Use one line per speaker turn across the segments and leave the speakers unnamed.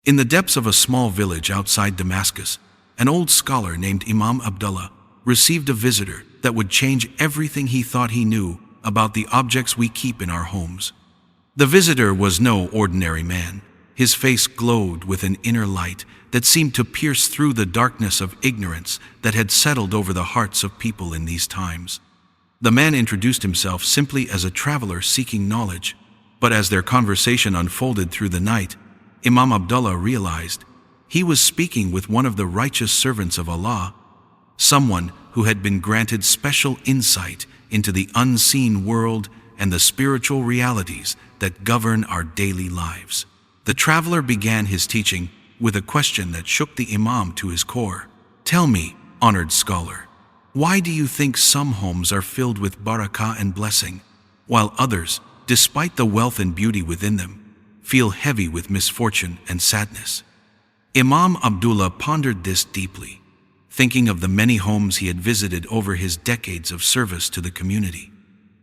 In the depths of a small village outside Damascus, an old scholar named Imam Abdullah received a visitor that would change everything he thought he knew about the objects we keep in our homes. The visitor was no ordinary man. His face glowed with an inner light that seemed to pierce through the darkness of ignorance that had settled over the hearts of people in these times. The man introduced himself simply as a traveler seeking knowledge, but as their conversation unfolded through the night, Imam Abdullah realized he was speaking with one of the righteous servants of Allah, someone who had been granted special insight into the unseen world and the spiritual realities that govern our daily lives. The traveler began his teaching with a question that shook the Imam to his core. "Tell me, honored scholar, why do you think some homes are filled with barakah and blessing, while others, despite the wealth and beauty within them, feel heavy with misfortune and sadness?" Imam Abdullah pondered this deeply, thinking of the many homes he had visited over his decades of service to the community.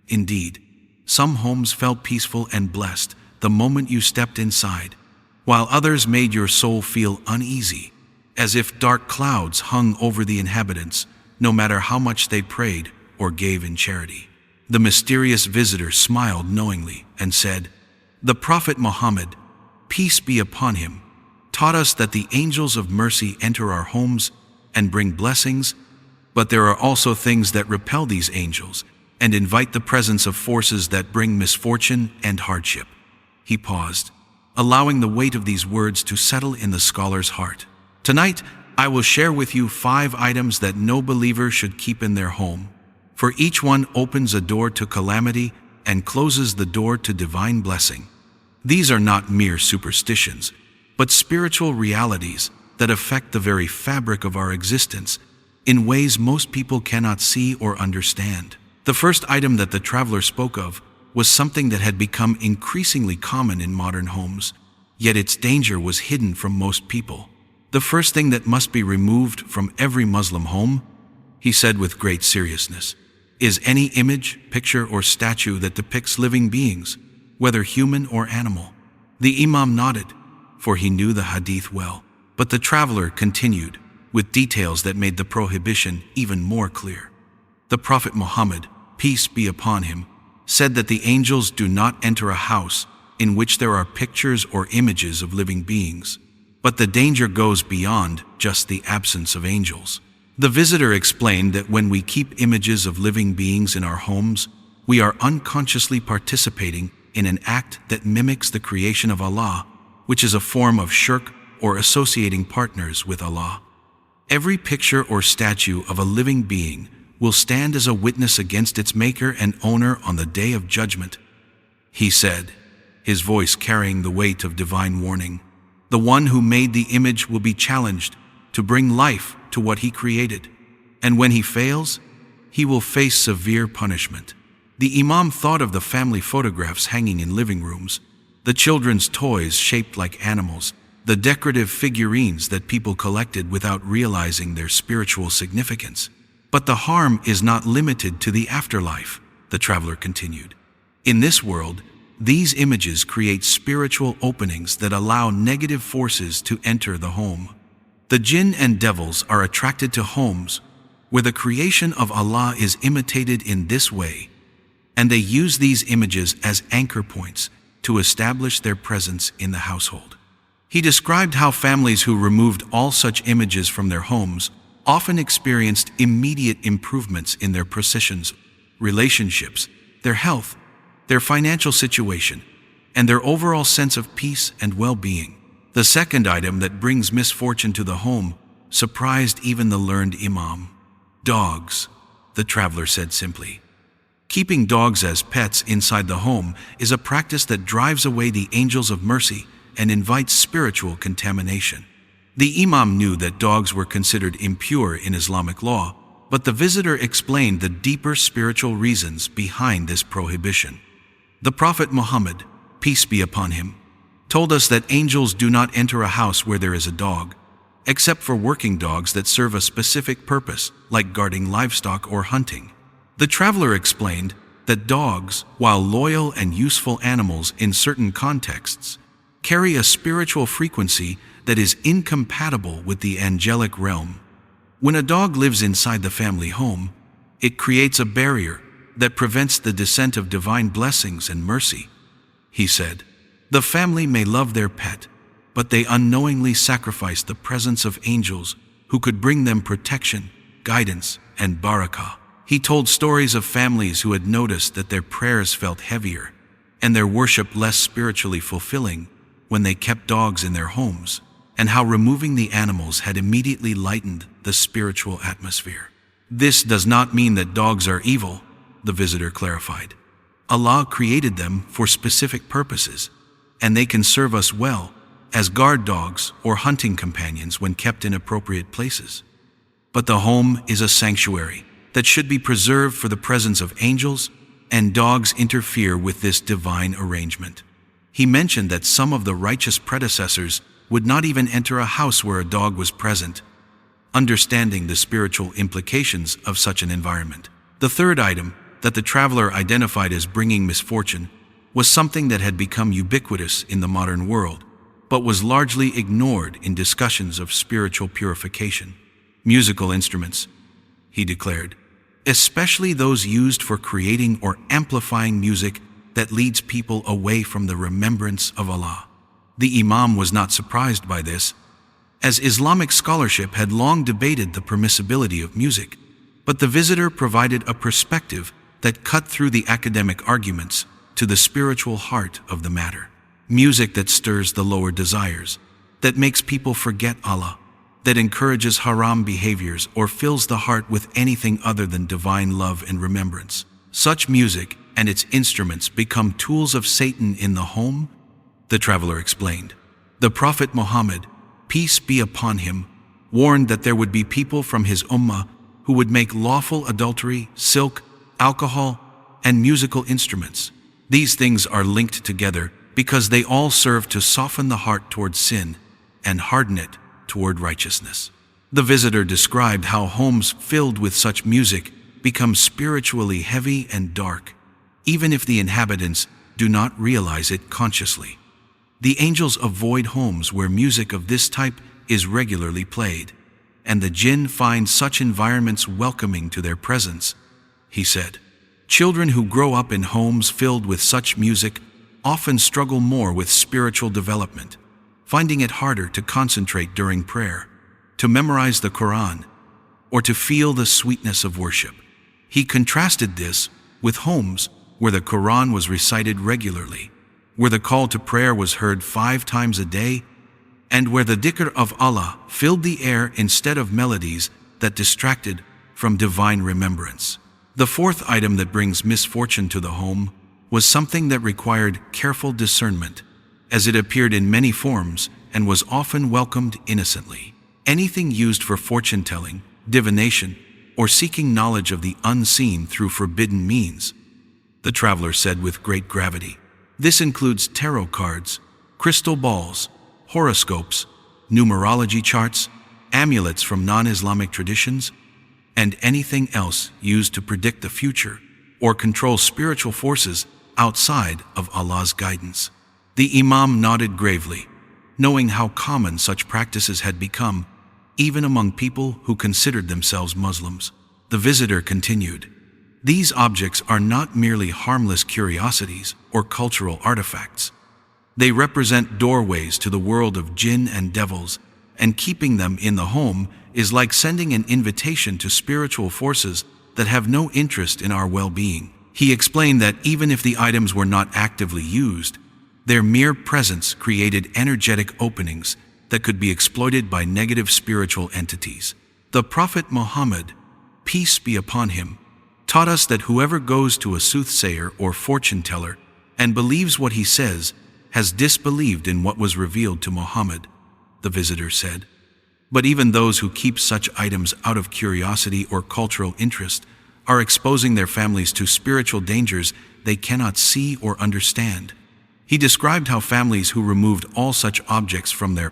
Indeed, some homes felt peaceful and blessed the moment you stepped inside, while others made your soul feel uneasy, as if dark clouds hung over the inhabitants, no matter how much they prayed or gave in charity. The mysterious visitor smiled knowingly and said, "The Prophet Muhammad, peace be upon him, taught us that the angels of mercy enter our homes and bring blessings, but there are also things that repel these angels and invite the presence of forces that bring misfortune and hardship." He paused, allowing the weight of these words to settle in the scholar's heart. "Tonight, I will share with you 5 items that no believer should keep in their home, for each one opens a door to calamity and closes the door to divine blessing. These are not mere superstitions, but spiritual realities that affect the very fabric of our existence in ways most people cannot see or understand." The first item that the traveler spoke of was something that had become increasingly common in modern homes, yet its danger was hidden from most people. "The first thing that must be removed from every Muslim home," he said with great seriousness, "is any image, picture, or statue that depicts living beings, whether human or animal." The Imam nodded, for he knew the hadith well, but the traveler continued, with details that made the prohibition even more clear. "The Prophet Muhammad, peace be upon him, said that the angels do not enter a house in which there are pictures or images of living beings, but the danger goes beyond just the absence of angels." The visitor explained that when we keep images of living beings in our homes, we are unconsciously participating in an act that mimics the creation of Allah, which is a form of shirk or associating partners with Allah. Every picture or statue of a living being will stand as a witness against its maker and owner on the day of judgment, he said, his voice carrying the weight of divine warning. The one who made the image will be challenged to bring life to what he created, and when he fails, he will face severe punishment. The Imam thought of the family photographs hanging in living rooms, the children's toys shaped like animals, the decorative figurines that people collected without realizing their spiritual significance. "But the harm is not limited to the afterlife," the traveler continued. "In this world, these images create spiritual openings that allow negative forces to enter the home. The Jinn and devils are attracted to homes where the creation of Allah is imitated in this way, and they use these images as anchor points to establish their presence in the household." He described how families who removed all such images from their homes often experienced immediate improvements in their possessions, relationships, their health, their financial situation, and their overall sense of peace and well-being. The second item that brings misfortune to the home surprised even the learned Imam. "Dogs," the traveler said simply. Keeping dogs as pets inside the home is a practice that drives away the angels of mercy and invites spiritual contamination. The Imam knew that dogs were considered impure in Islamic law, but the visitor explained the deeper spiritual reasons behind this prohibition. "The Prophet Muhammad, peace be upon him, told us that angels do not enter a house where there is a dog, except for working dogs that serve a specific purpose, like guarding livestock or hunting." The traveler explained that dogs, while loyal and useful animals in certain contexts, carry a spiritual frequency that is incompatible with the angelic realm. When a dog lives inside the family home, it creates a barrier that prevents the descent of divine blessings and mercy, he said. The family may love their pet, but they unknowingly sacrifice the presence of angels who could bring them protection, guidance, and barakah. He told stories of families who had noticed that their prayers felt heavier and their worship less spiritually fulfilling when they kept dogs in their homes, and how removing the animals had immediately lightened the spiritual atmosphere. This does not mean that dogs are evil, the visitor clarified. Allah created them for specific purposes, and they can serve us well as guard dogs or hunting companions when kept in appropriate places. But the home is a sanctuary that should be preserved for the presence of angels, and dogs interfere with this divine arrangement. He mentioned that some of the righteous predecessors would not even enter a house where a dog was present, understanding the spiritual implications of such an environment. The third item that the traveler identified as bringing misfortune was something that had become ubiquitous in the modern world, but was largely ignored in discussions of spiritual purification. Musical instruments, he declared, especially those used for creating or amplifying music that leads people away from the remembrance of Allah. The Imam was not surprised by this, as Islamic scholarship had long debated the permissibility of music, but the visitor provided a perspective that cut through the academic arguments to the spiritual heart of the matter. Music that stirs the lower desires, that makes people forget Allah, that encourages haram behaviors or fills the heart with anything other than divine love and remembrance. Such music and its instruments become tools of Satan in the home, the traveler explained. The Prophet Muhammad, peace be upon him, warned that there would be people from his ummah who would make lawful adultery, silk, alcohol, and musical instruments. These things are linked together because they all serve to soften the heart toward sin and harden it toward righteousness. The visitor described how homes filled with such music become spiritually heavy and dark, even if the inhabitants do not realize it consciously. The angels avoid homes where music of this type is regularly played, and the Jinn find such environments welcoming to their presence, he said. Children who grow up in homes filled with such music often struggle more with spiritual development, finding it harder to concentrate during prayer, to memorize the Quran, or to feel the sweetness of worship. He contrasted this with homes where the Quran was recited regularly, where the call to prayer was heard 5 times a day, and where the dhikr of Allah filled the air instead of melodies that distracted from divine remembrance. The fourth item that brings misfortune to the home was something that required careful discernment, as it appeared in many forms and was often welcomed innocently. Anything used for fortune-telling, divination, or seeking knowledge of the unseen through forbidden means, the traveler said with great gravity. This includes tarot cards, crystal balls, horoscopes, numerology charts, amulets from non-Islamic traditions, and anything else used to predict the future or control spiritual forces outside of Allah's guidance. The Imam nodded gravely, knowing how common such practices had become, even among people who considered themselves Muslims. The visitor continued, "These objects are not merely harmless curiosities or cultural artifacts. They represent doorways to the world of jinn and devils, and keeping them in the home is like sending an invitation to spiritual forces that have no interest in our well-being." He explained that even if the items were not actively used, their mere presence created energetic openings that could be exploited by negative spiritual entities. The Prophet Muhammad, peace be upon him, taught us that whoever goes to a soothsayer or fortune-teller and believes what he says has disbelieved in what was revealed to Muhammad, the visitor said. But even those who keep such items out of curiosity or cultural interest are exposing their families to spiritual dangers they cannot see or understand. He described how families who removed all such objects from their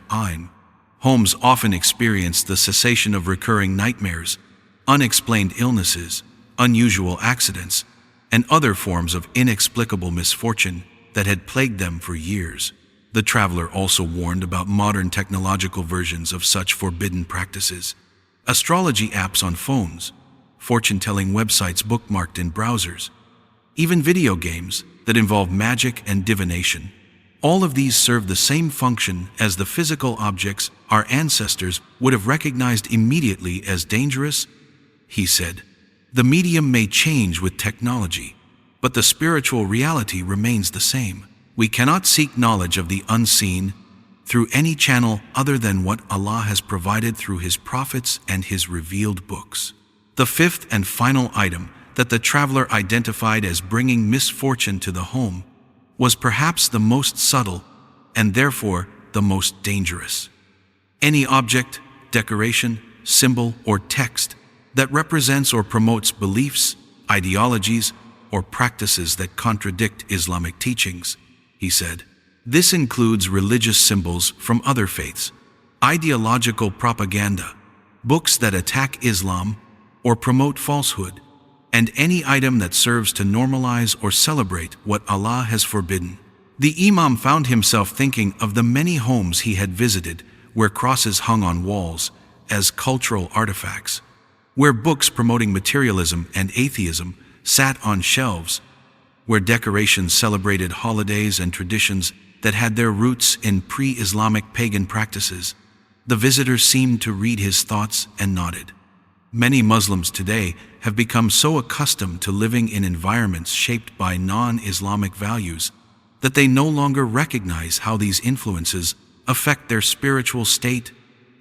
homes often experienced the cessation of recurring nightmares, unexplained illnesses, unusual accidents, and other forms of inexplicable misfortune that had plagued them for years. The traveler also warned about modern technological versions of such forbidden practices: astrology apps on phones, fortune-telling websites bookmarked in browsers, even video games that involve magic and divination. All of these serve the same function as the physical objects our ancestors would have recognized immediately as dangerous. He said, "The medium may change with technology, but the spiritual reality remains the same. We cannot seek knowledge of the unseen through any channel other than what Allah has provided through His prophets and His revealed books." The fifth and final item that the traveler identified as bringing misfortune to the home was perhaps the most subtle and therefore the most dangerous. Any object, decoration, symbol, or text that represents or promotes beliefs, ideologies, or practices that contradict Islamic teachings, he said. This includes religious symbols from other faiths, ideological propaganda, books that attack Islam or promote falsehood, and any item that serves to normalize or celebrate what Allah has forbidden. The Imam found himself thinking of the many homes he had visited where crosses hung on walls as cultural artifacts, where books promoting materialism and atheism sat on shelves, where decorations celebrated holidays and traditions that had their roots in pre-Islamic pagan practices. The visitor seemed to read his thoughts and nodded. Many Muslims today have become so accustomed to living in environments shaped by non-Islamic values that they no longer recognize how these influences affect their spiritual state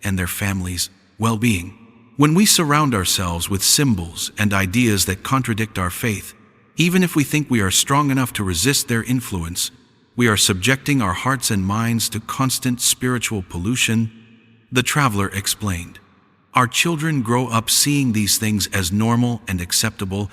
and their families' well-being. When we surround ourselves with symbols and ideas that contradict our faith, even if we think we are strong enough to resist their influence, we are subjecting our hearts and minds to constant spiritual pollution, the traveler explained. Our children grow up seeing these things as normal and acceptable,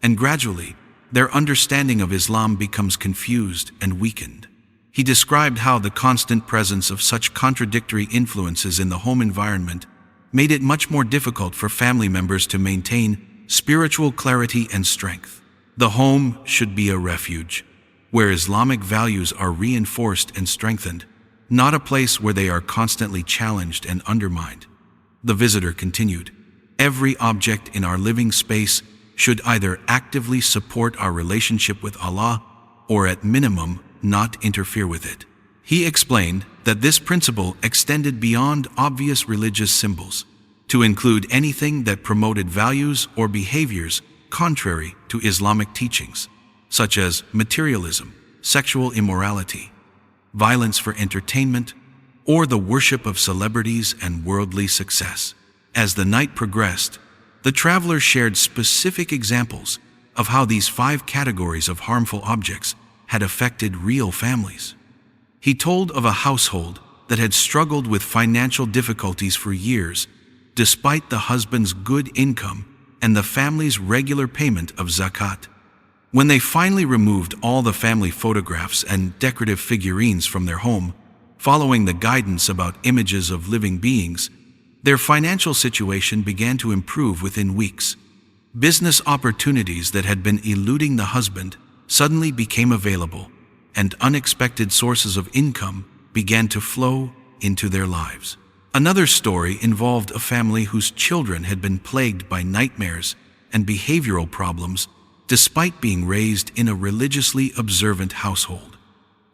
and gradually, their understanding of Islam becomes confused and weakened. He described how the constant presence of such contradictory influences in the home environment made it much more difficult for family members to maintain spiritual clarity and strength. The home should be a refuge, where Islamic values are reinforced and strengthened, not a place where they are constantly challenged and undermined. The visitor continued, "Every object in our living space should either actively support our relationship with Allah or at minimum not interfere with it." He explained that this principle extended beyond obvious religious symbols to include anything that promoted values or behaviors contrary to Islamic teachings, such as materialism, sexual immorality, violence for entertainment, or the worship of celebrities and worldly success. As the night progressed, the traveler shared specific examples of how these 5 categories of harmful objects had affected real families. He told of a household that had struggled with financial difficulties for years, despite the husband's good income and the family's regular payment of zakat. When they finally removed all the family photographs and decorative figurines from their home, following the guidance about images of living beings, their financial situation began to improve within weeks. Business opportunities that had been eluding the husband suddenly became available, and unexpected sources of income began to flow into their lives. Another story involved a family whose children had been plagued by nightmares and behavioral problems despite being raised in a religiously observant household.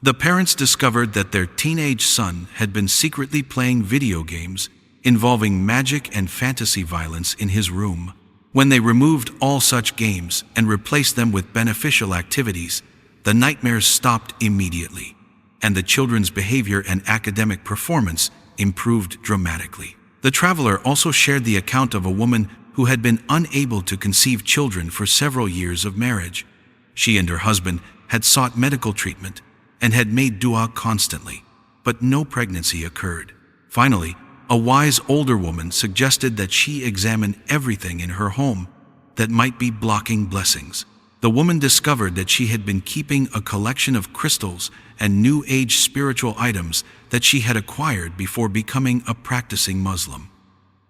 The parents discovered that their teenage son had been secretly playing video games involving magic and fantasy violence in his room. When they removed all such games and replaced them with beneficial activities, the nightmares stopped immediately, and the children's behavior and academic performance improved dramatically. The traveler also shared the account of a woman who had been unable to conceive children for several years of marriage. She and her husband had sought medical treatment and had made dua constantly, but no pregnancy occurred. Finally, a wise older woman suggested that she examine everything in her home that might be blocking blessings. The woman discovered that she had been keeping a collection of crystals and New Age spiritual items that she had acquired before becoming a practicing Muslim.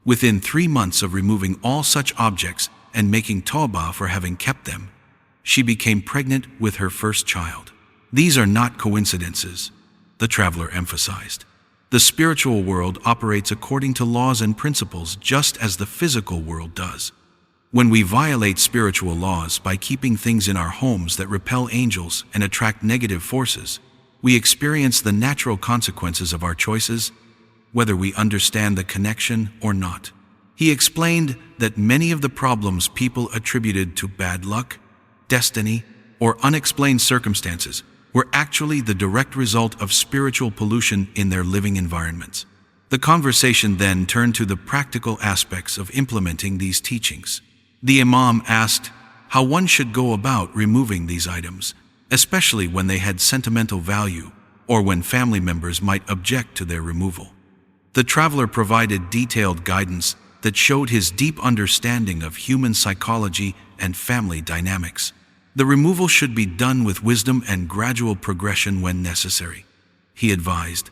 Within 3 months of removing all such objects and making tawbah for having kept them, she became pregnant with her first child. These are not coincidences. the traveler emphasized. The spiritual world operates according to laws and principles just as the physical world does. When we violate spiritual laws by keeping things in our homes that repel angels and attract negative forces, we experience the natural consequences of our choices, whether we understand the connection or not. He explained that many of the problems people attributed to bad luck, destiny, or unexplained circumstances were actually the direct result of spiritual pollution in their living environments. The conversation then turned to the practical aspects of implementing these teachings. The Imam asked how one should go about removing these items, especially when they had sentimental value or when family members might object to their removal. The traveler provided detailed guidance that showed his deep understanding of human psychology and family dynamics. The removal should be done with wisdom and gradual progression when necessary. He advised,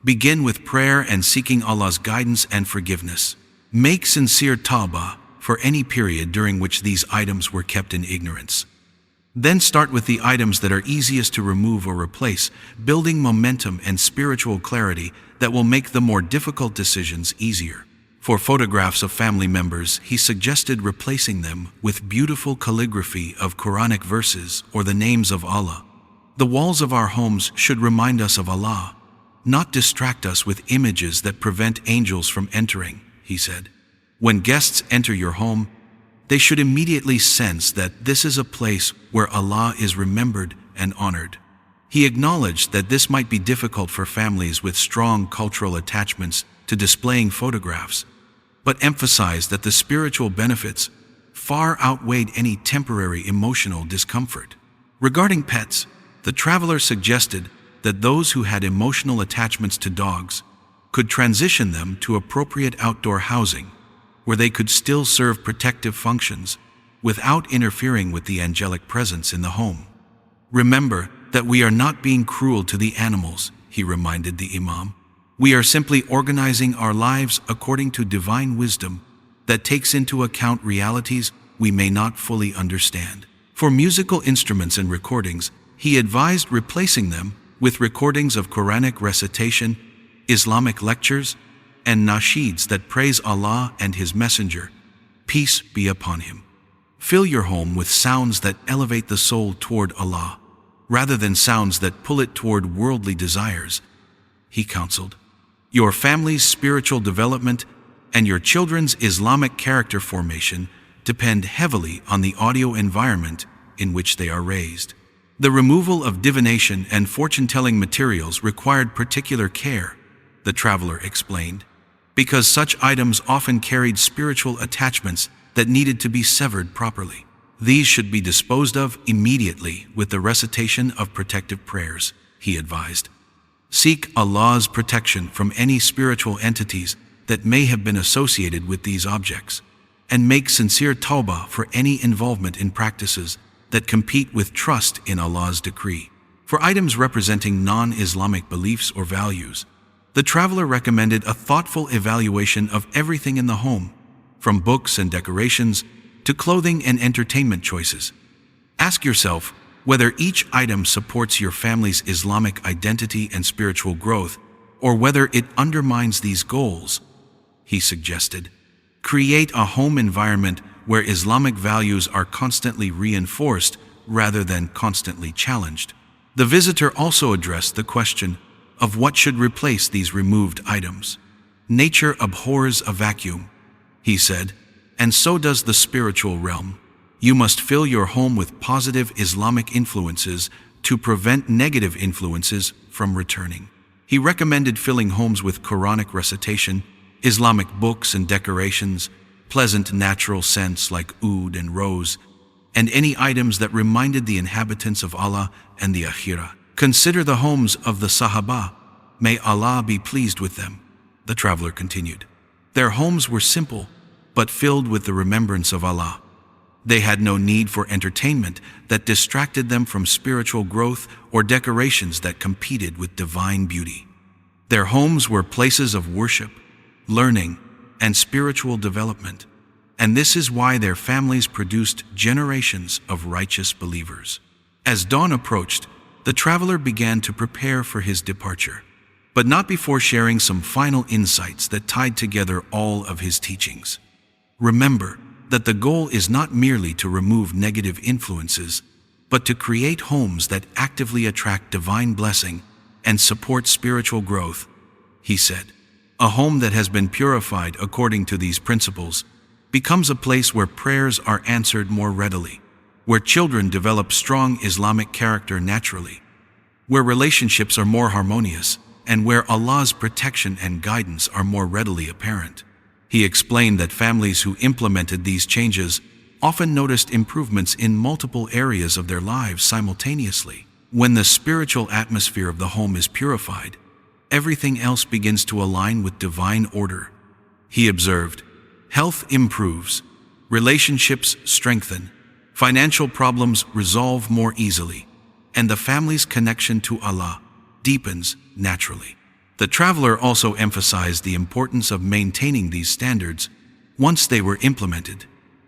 begin with prayer and seeking Allah's guidance and forgiveness. Make sincere tawbah for any period during which these items were kept in ignorance. Then start with the items that are easiest to remove or replace, building momentum and spiritual clarity that will make the more difficult decisions easier. For photographs of family members, he suggested replacing them with beautiful calligraphy of Quranic verses or the names of Allah. The walls of our homes should remind us of Allah, not distract us with images that prevent angels from entering, he said. When guests enter your home, they should immediately sense that this is a place where Allah is remembered and honored. He acknowledged that this might be difficult for families with strong cultural attachments to displaying photographs, but emphasized that the spiritual benefits far outweighed any temporary emotional discomfort. Regarding pets, the traveler suggested that those who had emotional attachments to dogs could transition them to appropriate outdoor housing, where they could still serve protective functions without interfering with the angelic presence in the home. Remember that we are not being cruel to the animals, he reminded the Imam. We are simply organizing our lives according to divine wisdom that takes into account realities we may not fully understand. For musical instruments and recordings, he advised replacing them with recordings of Quranic recitation, Islamic lectures, and nasheeds that praise Allah and His Messenger, peace be upon him. Fill your home with sounds that elevate the soul toward Allah, rather than sounds that pull it toward worldly desires, he counseled. Your family's spiritual development and your children's Islamic character formation depend heavily on the audio environment in which they are raised. The removal of divination and fortune-telling materials required particular care, the traveler explained, because such items often carried spiritual attachments that needed to be severed properly. These should be disposed of immediately with the recitation of protective prayers, he advised. Seek Allah's protection from any spiritual entities that may have been associated with these objects, and make sincere tawbah for any involvement in practices that compete with trust in Allah's decree. For items representing non-Islamic beliefs or values, the traveler recommended a thoughtful evaluation of everything in the home, from books and decorations to clothing and entertainment choices. Ask yourself whether each item supports your family's Islamic identity and spiritual growth, or whether it undermines these goals, he suggested. Create a home environment where Islamic values are constantly reinforced rather than constantly challenged. The visitor also addressed the question of what should replace these removed items. Nature abhors a vacuum, he said, and so does the spiritual realm. You must fill your home with positive Islamic influences to prevent negative influences from returning. He recommended filling homes with Quranic recitation, Islamic books and decorations, pleasant natural scents like oud and rose, and any items that reminded the inhabitants of Allah and the Akhirah. Consider the homes of the Sahaba. May Allah be pleased with them, the traveler continued. Their homes were simple, but filled with the remembrance of Allah. They had no need for entertainment that distracted them from spiritual growth or decorations that competed with divine beauty. Their homes were places of worship, learning, and spiritual development, and this is why their families produced generations of righteous believers. As dawn approached, the traveler began to prepare for his departure, but not before sharing some final insights that tied together all of his teachings. Remember that the goal is not merely to remove negative influences, but to create homes that actively attract divine blessing and support spiritual growth, he said. A home that has been purified according to these principles becomes a place where prayers are answered more readily, where children develop strong Islamic character naturally, where relationships are more harmonious, and where Allah's protection and guidance are more readily apparent. He explained that families who implemented these changes often noticed improvements in multiple areas of their lives simultaneously. When the spiritual atmosphere of the home is purified, everything else begins to align with divine order. He observed, health improves, relationships strengthen, financial problems resolve more easily, and the family's connection to Allah deepens naturally. The traveler also emphasized the importance of maintaining these standards once they were implemented.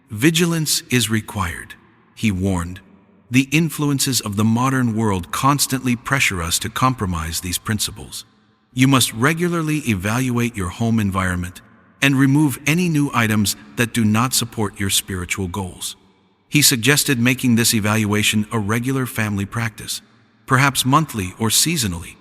Vigilance is required, he warned. The influences of the modern world constantly pressure us to compromise these principles. You must regularly evaluate your home environment and remove any new items that do not support your spiritual goals. He suggested making this evaluation a regular family practice, perhaps monthly or seasonally,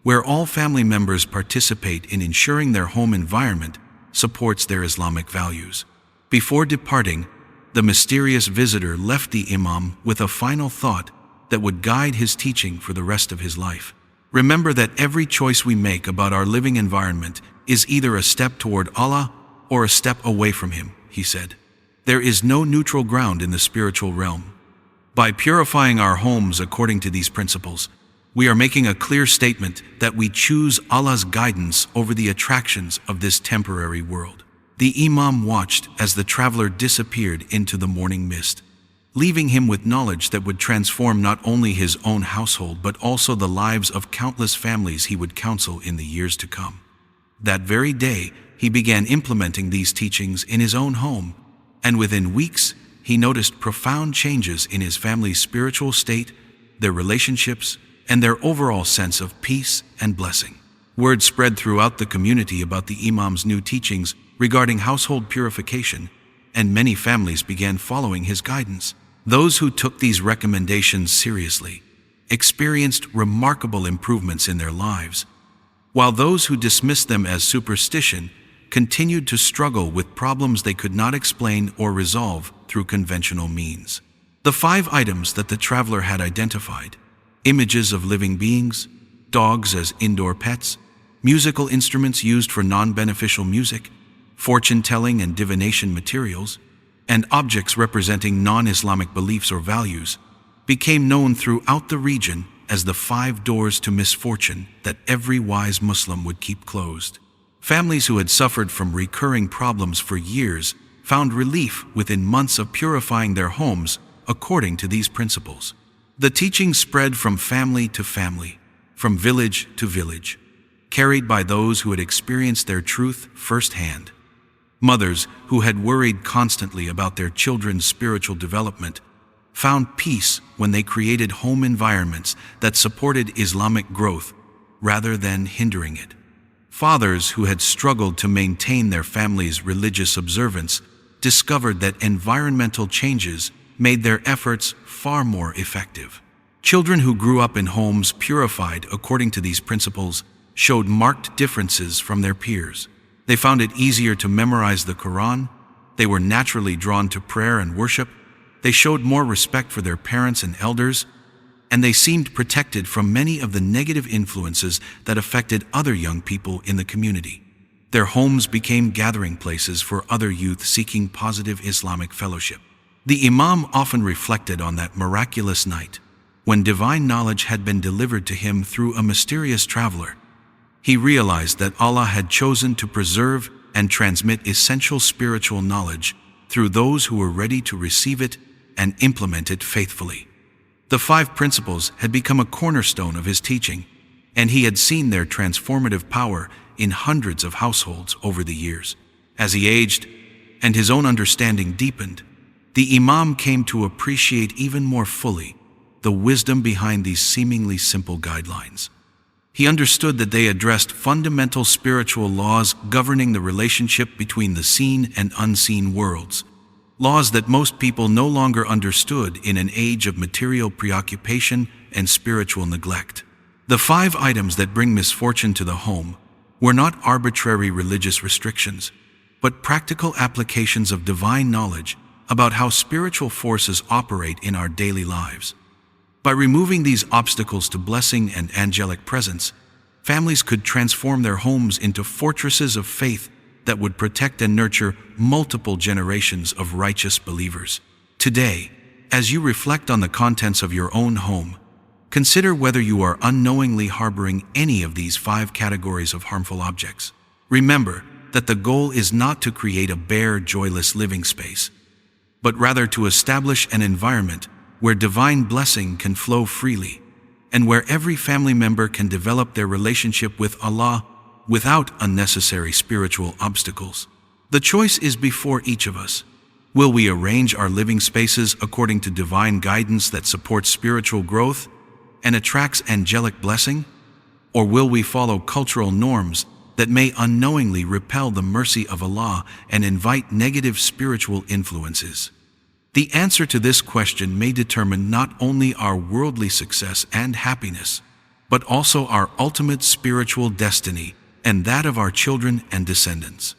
where all family members participate in ensuring their home environment supports their Islamic values. Before departing, the mysterious visitor left the Imam with a final thought that would guide his teaching for the rest of his life. Remember that every choice we make about our living environment is either a step toward Allah or a step away from Him, he said. There is no neutral ground in the spiritual realm. By purifying our homes according to these principles, we are making a clear statement that we choose Allah's guidance over the attractions of this temporary world. The Imam watched as the traveler disappeared into the morning mist, leaving him with knowledge that would transform not only his own household but also the lives of countless families he would counsel in the years to come. That very day, he began implementing these teachings in his own home, and within weeks, he noticed profound changes in his family's spiritual state, their relationships, and their overall sense of peace and blessing. Word spread throughout the community about the Imam's new teachings regarding household purification, and many families began following his guidance. Those who took these recommendations seriously experienced remarkable improvements in their lives, while those who dismissed them as superstition continued to struggle with problems they could not explain or resolve through conventional means. The 5 items that the traveler had identified: images of living beings, dogs as indoor pets, musical instruments used for non-beneficial music, fortune-telling and divination materials, and objects representing non-Islamic beliefs or values, became known throughout the region as the 5 doors to misfortune that every wise Muslim would keep closed. Families who had suffered from recurring problems for years found relief within months of purifying their homes according to these principles. The teaching spread from family to family, from village to village, carried by those who had experienced their truth firsthand. Mothers who had worried constantly about their children's spiritual development found peace when they created home environments that supported Islamic growth rather than hindering it. Fathers who had struggled to maintain their family's religious observance discovered that environmental changes made their efforts far more effective. Children who grew up in homes purified according to these principles showed marked differences from their peers. They found it easier to memorize the Quran, they were naturally drawn to prayer and worship, they showed more respect for their parents and elders, and they seemed protected from many of the negative influences that affected other young people in the community. Their homes became gathering places for other youth seeking positive Islamic fellowship. The Imam often reflected on that miraculous night, when divine knowledge had been delivered to him through a mysterious traveler. He realized that Allah had chosen to preserve and transmit essential spiritual knowledge through those who were ready to receive it and implement it faithfully. The 5 principles had become a cornerstone of his teaching, and he had seen their transformative power in hundreds of households over the years. As he aged and his own understanding deepened, the Imam came to appreciate even more fully the wisdom behind these seemingly simple guidelines. He understood that they addressed fundamental spiritual laws governing the relationship between the seen and unseen worlds, laws that most people no longer understood in an age of material preoccupation and spiritual neglect. The 5 items that bring misfortune to the home were not arbitrary religious restrictions, but practical applications of divine knowledge about how spiritual forces operate in our daily lives. By removing these obstacles to blessing and angelic presence, families could transform their homes into fortresses of faith that would protect and nurture multiple generations of righteous believers. Today, as you reflect on the contents of your own home, consider whether you are unknowingly harboring any of these 5 categories of harmful objects. Remember that the goal is not to create a bare, joyless living space, but rather to establish an environment where divine blessing can flow freely, and where every family member can develop their relationship with Allah without unnecessary spiritual obstacles. The choice is before each of us. Will we arrange our living spaces according to divine guidance that supports spiritual growth and attracts angelic blessing? Or will we follow cultural norms that may unknowingly repel the mercy of Allah and invite negative spiritual influences? The answer to this question may determine not only our worldly success and happiness, but also our ultimate spiritual destiny and that of our children and descendants.